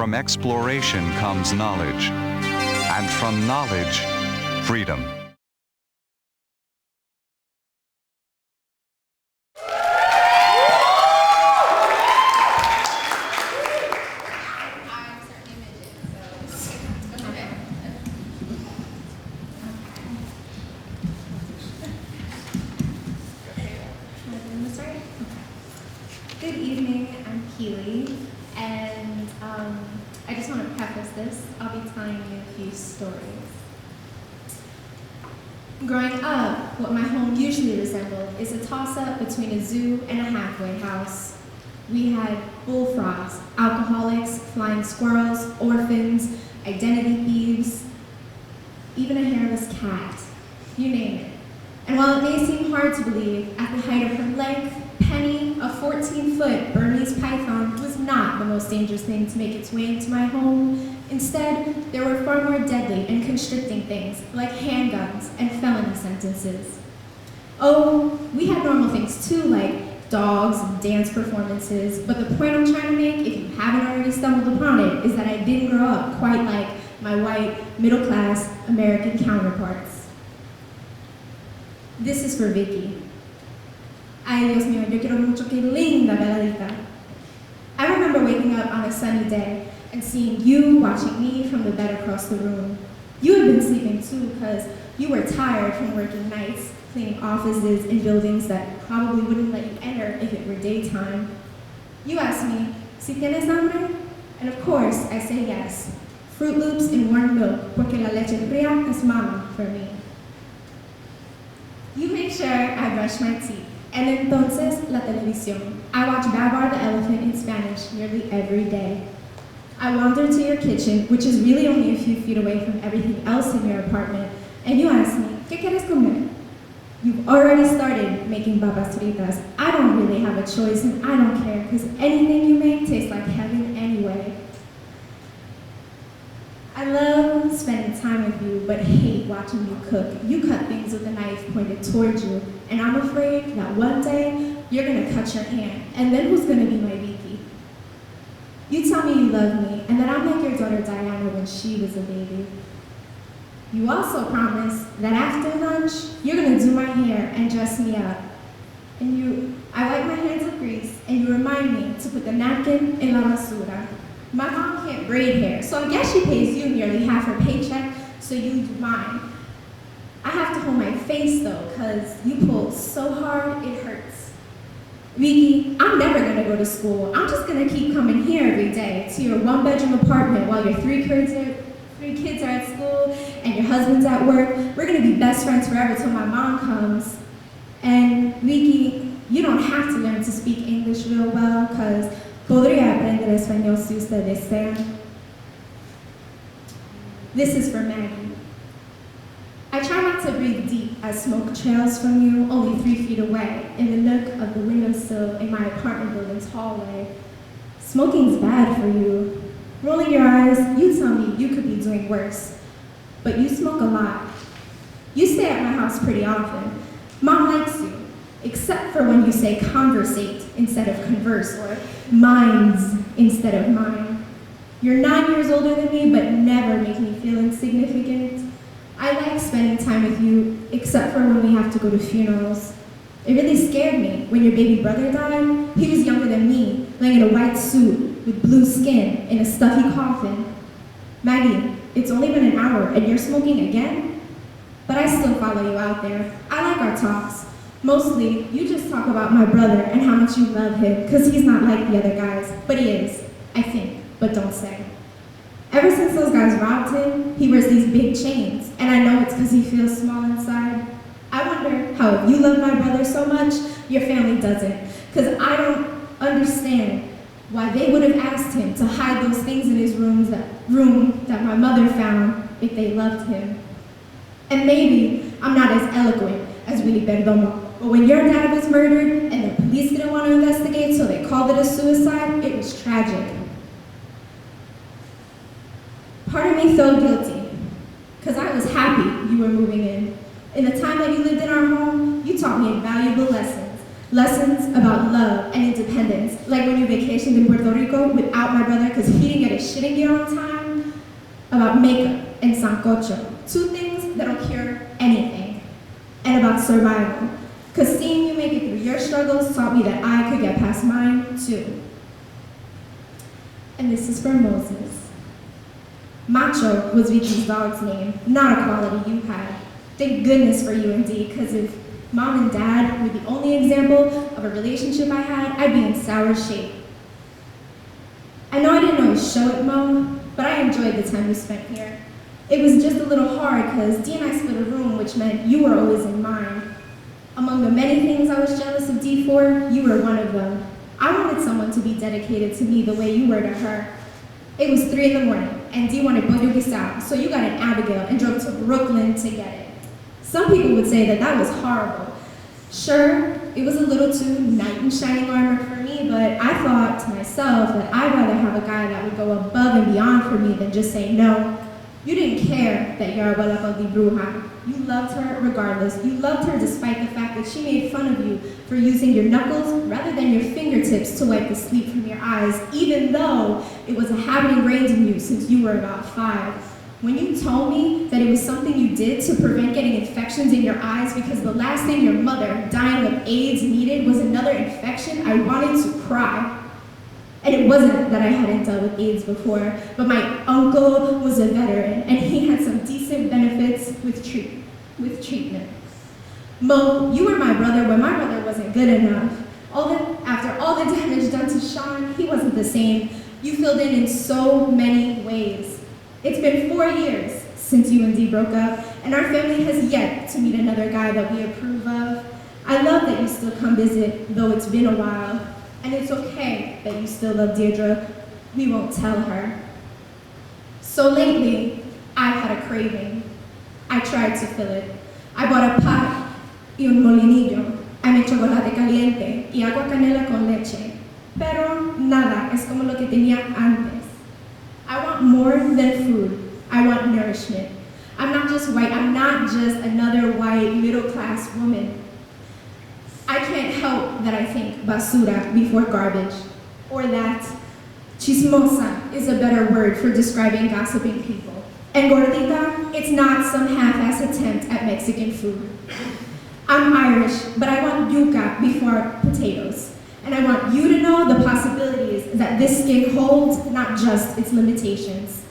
From exploration comes knowledge, and from knowledge, freedom. Good evening, I'm Keely, and I just want to preface this. I'll be telling you a few stories. Growing up, what my home usually resembled is a toss-up between a zoo and a halfway house. We had bullfrogs, alcoholics, flying squirrels, orphans, identity thieves, even a hairless cat, you name it. And while it may seem hard to believe, at the height of her length, Penny, a 14-foot Burmese python, was not the most dangerous thing to make its way into my home. Instead, there were far more deadly and constricting things, like handguns and felony sentences. Oh, we had normal things too, like dogs and dance performances, but the point I'm trying to make, if you haven't already stumbled upon it, is that I didn't grow up quite like my white, middle-class American counterparts. This is for Vicky. Ay, Dios mío, yo quiero mucho, qué linda peladita. I remember waking up on a sunny day and seeing you watching me from the bed across the room. You had been sleeping too, because you were tired from working nights, cleaning offices in buildings that probably wouldn't let you enter if it were daytime. You asked me, si tienes hambre? And of course, I say yes. Fruit Loops and warm milk, porque la leche fría es mama for me. You make sure I brush my teeth. And entonces, la televisión. I watch Babar the Elephant in Spanish nearly every day. I wander to your kitchen, which is really only a few feet away from everything else in your apartment, and you ask me, ¿qué quieres comer? You've already started making papas fritas. I don't really have a choice, and I don't care, because anything you make tastes like heaven anyway. I love spending time with you, but hate watching you cook. You cut things with a knife pointed towards you, and I'm afraid that one day you're gonna cut your hand, and then who's gonna be my Vicky? You tell me you love me, and that I'm like your daughter Diana when she was a baby. You also promise that after lunch, you're gonna do my hair and dress me up. And I wipe my hands with grease, and you remind me to put the napkin in la basura. My mom can't braid hair, so I guess she pays you nearly half her paycheck, so you do mine. I have to hold my face though, because you pull so hard it hurts. Vicky, I'm never gonna go to school. I'm just gonna keep coming here every day to your one-bedroom apartment while your three kids are at school and your husband's at work. We're gonna be best friends forever till my mom comes. And Vicky, you don't have to learn to speak English real well, because Podria aprender Espanol si usted desea. This is for Maggie. I try not to breathe deep as smoke trails from you only 3 feet away in the nook of the windowsill in my apartment building's hallway. Smoking's bad for you. Rolling your eyes, you tell me you could be doing worse. But you smoke a lot. You stay at my house pretty often. Mom likes you, except for when you say conversate instead of converse, or minds instead of mine. You're 9 years older than me, but never make me feel insignificant. I like spending time with you, except for when we have to go to funerals. It really scared me when your baby brother died. He was younger than me, laying in a white suit with blue skin in a stuffy coffin. Maggie, it's only been an hour and you're smoking again? But I still follow you out there. I like our talks. Mostly, you just talk about my brother and how much you love him, because he's not like the other guys. But he is, I think, but don't say. Ever since those guys robbed him, he wears these big chains, and I know it's because he feels small inside. I wonder how if you love my brother so much, your family doesn't, because I don't understand why they would have asked him to hide those things in his room that my mother found if they loved him. And maybe I'm not as eloquent as Willy Perdomo, but when your dad was murdered and the police didn't want to investigate, so they called it a suicide, it was tragic. Part of me felt guilty, because I was happy you were moving in. In the time that you lived in our home, you taught me valuable lessons. Lessons about love and independence, like when you vacationed in Puerto Rico without my brother because he didn't get a shouldn't get on time, about makeup and sancocho, two things that'll cure anything, and about survival, because seeing you make it through your struggles taught me that I could get past mine too. And this is for Moses. Macho was Vicky's dog's name, not a quality you had. Thank goodness for you indeed, because if Mom and Dad were the only example of a relationship I had, I'd be in sour shape. I know I didn't always show it, Mo, but I enjoyed the time we spent here. It was just a little hard because Dee and I split a room, which meant you were always in mine. Among the many things I was jealous of Dee for, you were one of them. I wanted someone to be dedicated to me the way you were to her. It was 3 in the morning, and Dee wanted pollo guisado, so you got an Abigail and drove to Brooklyn to get it. Some people would say that that was horrible. Sure, it was a little too knight in shining armor for me, but I thought to myself that I'd rather have a guy that would go above and beyond for me than just say no. You didn't care that your abuela called the bruja. You loved her regardless. You loved her despite the fact that she made fun of you for using your knuckles rather than your fingertips to wipe the sleep from your eyes, even though it was a habit ingrained in you since you were about 5. When you told me that it was something you did to prevent getting infections in your eyes because the last thing your mother, dying of AIDS, needed was another infection, I wanted to cry. And it wasn't that I hadn't dealt with AIDS before, but my uncle was a veteran and he had some decent benefits with treatment. Mo, you were my brother when my brother wasn't good enough. After all the damage done to Sean, he wasn't the same. You filled in so many ways. It's been 4 years since you and Dee broke up, and our family has yet to meet another guy that we approve of. I love that you still come visit, though it's been a while. And it's okay that you still love Deirdre. We won't tell her. So lately, I've had a craving. I tried to fill it. I bought a pot y un molinillo. I made chocolate caliente y agua canela con leche. Pero nada es como lo que tenía antes. I want more than food. I want nourishment. I'm not just white. I'm not just another white middle-class woman. I can't help that I think basura before garbage, or that chismosa is a better word for describing gossiping people. And gordita, it's not some half-ass attempt at Mexican food. I'm Irish, but I want yuca before potatoes. And I want you to know the possibilities that this skin holds, not just its limitations.